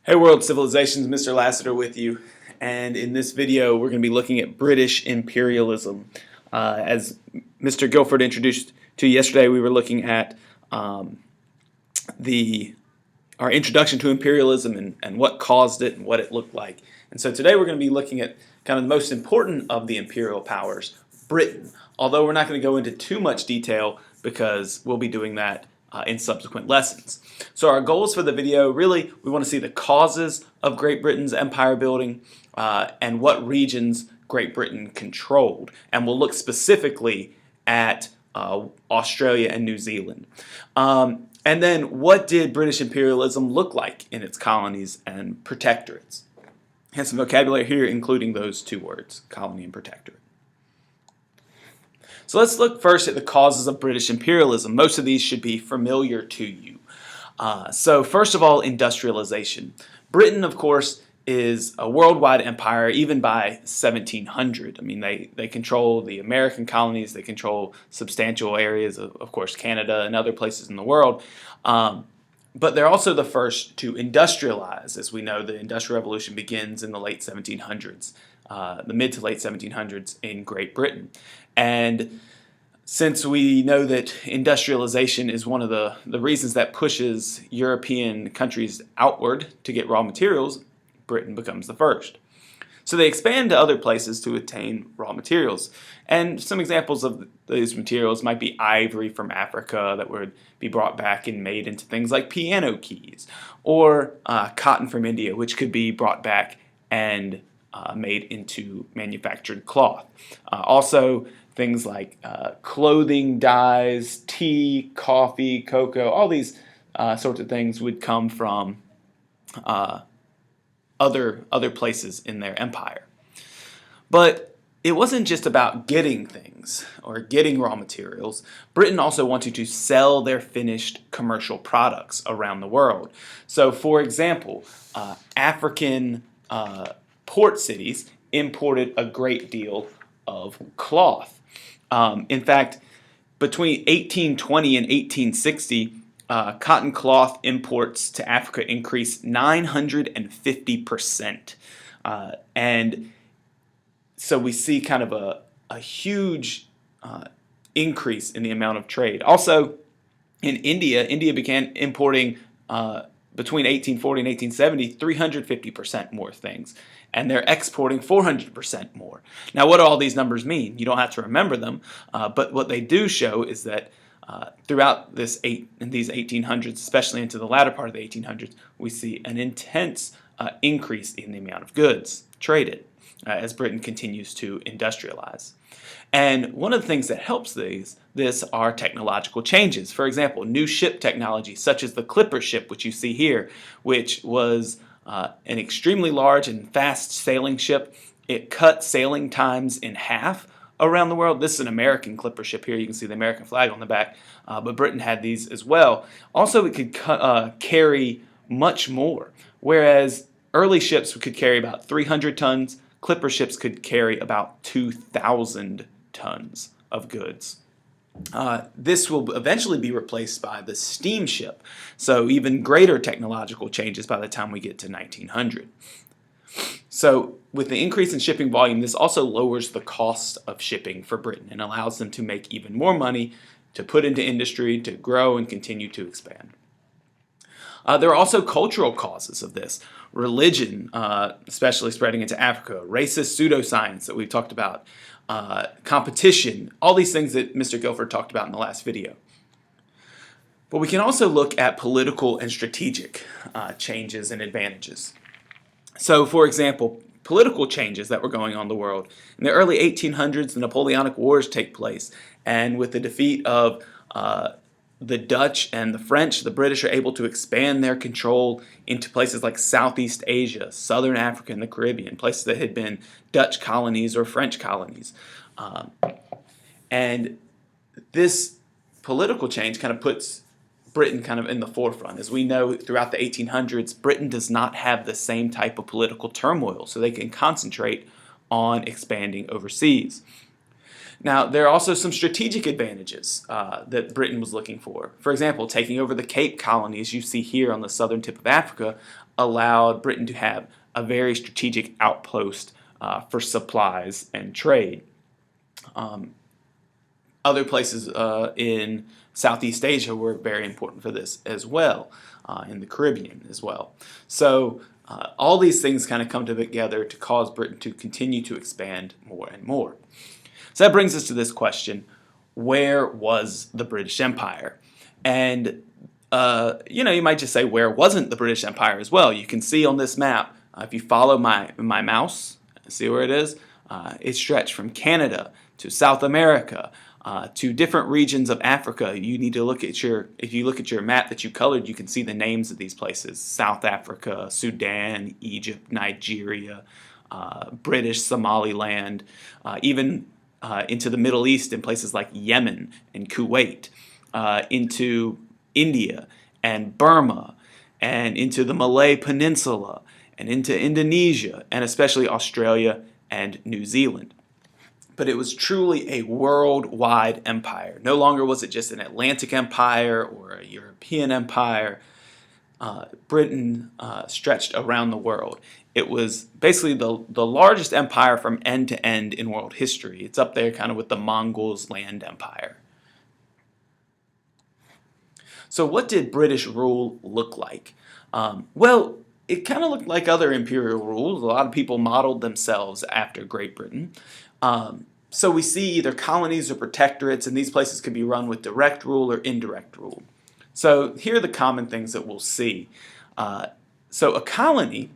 Hey World Civilizations, Mr. Lassiter with you, and in this video we're going to be looking at British imperialism. As Mr. Guilford introduced to you yesterday, we were looking at our introduction to imperialism and what caused it and what it looked like. And so today we're going to be looking at kind of the most important of the imperial powers, Britain, although we're not going to go into too much detail because we'll be doing that in subsequent lessons. So our goals for the video, really, we want to see the causes of Great Britain's empire building and what regions Great Britain controlled. And we'll look specifically at Australia and New Zealand. And then what did British imperialism look like in its colonies and protectorates? And some vocabulary here, including those two words, colony and protectorate. So let's look first at the causes of British imperialism. Most of these should be familiar to you. So first of all, industrialization. Britain, of course, is a worldwide empire even by 1700. I mean, they control the American colonies, they control substantial areas of course, Canada and other places in the world. But they're also the first to industrialize. As we know, the Industrial Revolution begins in the late 1700s, the mid to late 1700s in Great Britain. And since we know that industrialization is one of the reasons that pushes European countries outward to get raw materials, Britain becomes the first. So they expand to other places to attain raw materials. And some examples of these materials might be ivory from Africa that would be brought back and made into things like piano keys, or cotton from India, which could be brought back and made into manufactured cloth. Also, things like clothing, dyes, tea, coffee, cocoa, all these sorts of things would come from other places in their empire. But it wasn't just about getting things or getting raw materials. Britain also wanted to sell their finished commercial products around the world. So, for example, African port cities imported a great deal of cloth. In fact, between 1820 and 1860, cotton cloth imports to Africa increased 950%. And so we see kind of a huge increase in the amount of trade. Also, in India began importing between 1840 and 1870, 350% more things. And they're exporting 400% more. Now, what do all these numbers mean? You don't have to remember them, but what they do show is that throughout these 1800s, especially into the latter part of the 1800s, we see an intense increase in the amount of goods traded as Britain continues to industrialize. And one of the things that helps this are technological changes. For example, new ship technology, such as the Clipper ship, which you see here, which was an extremely large and fast sailing ship. It cut sailing times in half around the world. This is an American Clipper ship here. You can see the American flag on the back, but Britain had these as well. Also, it could carry much more, whereas early ships could carry about 300 tons. Clipper ships could carry about 2,000 tons of goods. This will eventually be replaced by the steamship, so even greater technological changes by the time we get to 1900. So with the increase in shipping volume, this also lowers the cost of shipping for Britain and allows them to make even more money to put into industry, to grow and continue to expand. There are also cultural causes of this. Religion, especially spreading into Africa, racist pseudoscience that we've talked about, competition, all these things that Mr. Guilford talked about in the last video. But we can also look at political and strategic changes and advantages. So, for example, political changes that were going on in the world. In the early 1800s, the Napoleonic Wars take place, and with the defeat of the Dutch and the French, the British are able to expand their control into places like Southeast Asia, Southern Africa, and the Caribbean, places that had been Dutch colonies or French colonies. And this political change kind of puts Britain kind of in the forefront. As we know, throughout the 1800s, Britain does not have the same type of political turmoil, so they can concentrate on expanding overseas. Now, there are also some strategic advantages that Britain was looking for. For example, taking over the Cape Colonies you see here on the southern tip of Africa allowed Britain to have a very strategic outpost for supplies and trade. Other places in Southeast Asia were very important for this as well, in the Caribbean as well. So all these things kind of come together to cause Britain to continue to expand more and more. So that brings us to this question: where was the British Empire? And you might just say, where wasn't the British Empire as well? You can see on this map, if you follow my mouse, see where it is? It's stretched from Canada to South America, to different regions of Africa. You need to look at if you look at your map that you colored, you can see the names of these places: South Africa, Sudan, Egypt, Nigeria, British Somaliland, even into the Middle East in places like Yemen and Kuwait, into India and Burma, and into the Malay Peninsula, and into Indonesia, and especially Australia and New Zealand. But it was truly a worldwide empire. No longer was it just an Atlantic empire or a European empire. Britain stretched around the world. It was basically the largest empire from end to end in world history. It's up there kind of with the Mongols' land empire. So what did British rule look like? Well, it kind of looked like other imperial rules. A lot of people modeled themselves after Great Britain. So we see either colonies or protectorates, and these places could be run with direct rule or indirect rule. So here are the common things that we'll see. So a colony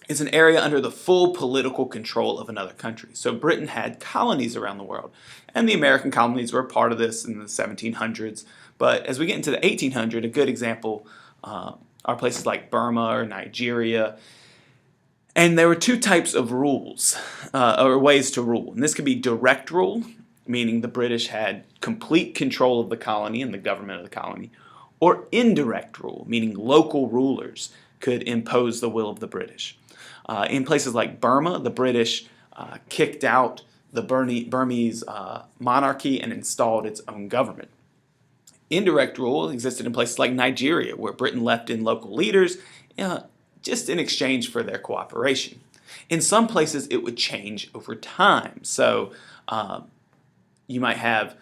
is an area under the full political control of another country. So Britain had colonies around the world, and the American colonies were a part of this in the 1700s. But as we get into the 1800s, a good example are places like Burma or Nigeria. And there were two types of rules, or ways to rule. And this could be direct rule, meaning the British had complete control of the colony and the government of the colony, or indirect rule, meaning local rulers could impose the will of the British. In places like Burma, the British kicked out the Burmese monarchy and installed its own government. Indirect rule existed in places like Nigeria, where Britain left in local leaders just in exchange for their cooperation. In some places, it would change over time. So you might have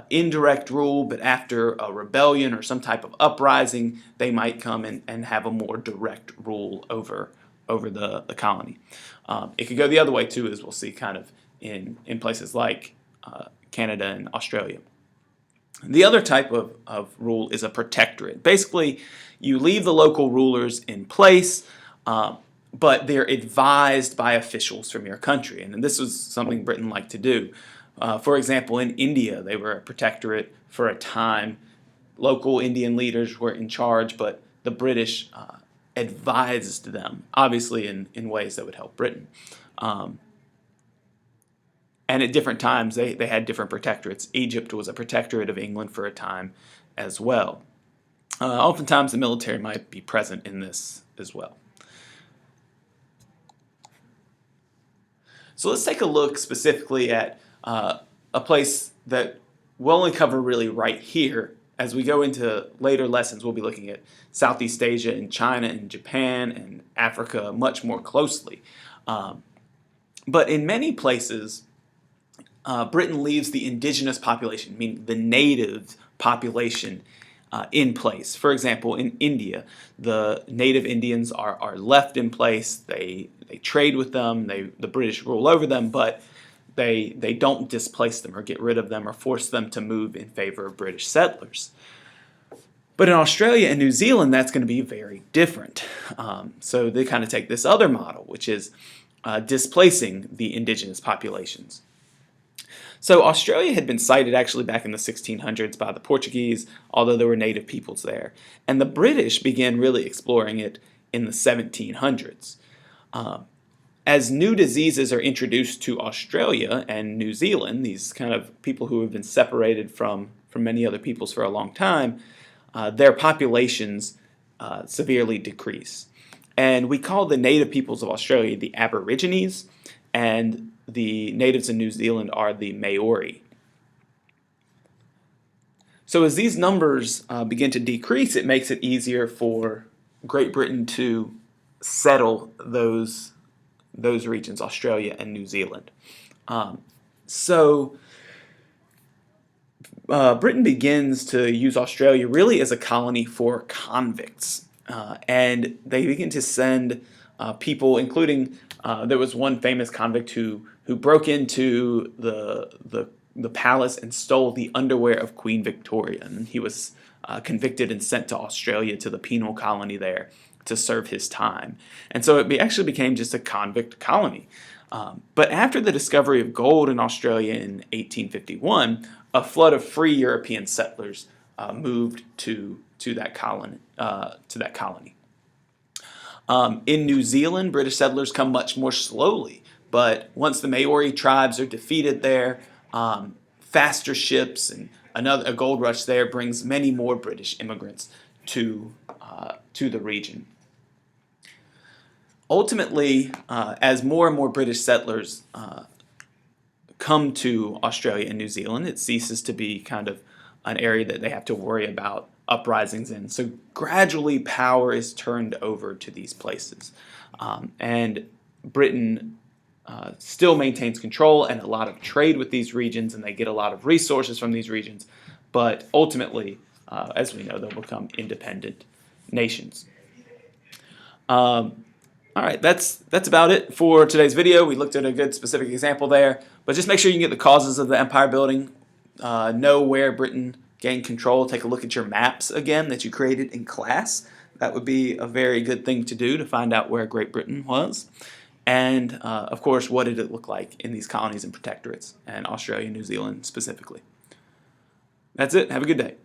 indirect rule, but after a rebellion or some type of uprising, they might come and have a more direct rule over the colony. It could go the other way too, as we'll see kind of in places like Canada and Australia. The other type of rule is a protectorate. Basically, you leave the local rulers in place, but they're advised by officials from your country. And this was something Britain liked to do. For example, in India, they were a protectorate for a time. Local Indian leaders were in charge, but the British advised them, obviously in ways that would help Britain. And at different times, they had different protectorates. Egypt was a protectorate of England for a time as well. Oftentimes, the military might be present in this as well. So let's take a look specifically at a place that we'll only cover really right here. As we go into later lessons, we'll be looking at Southeast Asia and China and Japan and Africa much more closely. But in many places, Britain leaves the indigenous population, meaning the native population, in place. For example, in India, the native Indians are left in place. They trade with them. The British rule over them, but they don't displace them or get rid of them or force them to move in favor of British settlers. But in Australia and New Zealand, that's going to be very different. So they kind of take this other model, which is displacing the indigenous populations. So Australia had been sighted actually back in the 1600s by the Portuguese, although there were native peoples there. And the British began really exploring it in the 1700s. As new diseases are introduced to Australia and New Zealand, these kind of people who have been separated from many other peoples for a long time, their populations severely decrease. And we call the native peoples of Australia the Aborigines, and the natives in New Zealand are the Maori. So as these numbers begin to decrease, it makes it easier for Great Britain to settle those regions, Australia and New Zealand. So Britain begins to use Australia really as a colony for convicts, and they begin to send people, including there was one famous convict who broke into the palace and stole the underwear of Queen Victoria, and he was convicted and sent to Australia to the penal colony there to serve his time. And so it actually became just a convict colony. But after the discovery of gold in Australia in 1851, a flood of free European settlers moved to that colony. In New Zealand, British settlers come much more slowly, but once the Maori tribes are defeated there, faster ships and a gold rush there brings many more British immigrants to the region. Ultimately, as more and more British settlers come to Australia and New Zealand, it ceases to be kind of an area that they have to worry about uprisings in. So gradually power is turned over to these places. And Britain still maintains control and a lot of trade with these regions, and they get a lot of resources from these regions. But ultimately, as we know, they'll become independent nations. All right, that's about it for today's video. We looked at a good specific example there, but just make sure you can get the causes of the empire building, know where Britain gained control, take a look at your maps again that you created in class. That would be a very good thing to do to find out where Great Britain was. And, of course, what did it look like in these colonies and protectorates, and Australia and New Zealand specifically. That's it. Have a good day.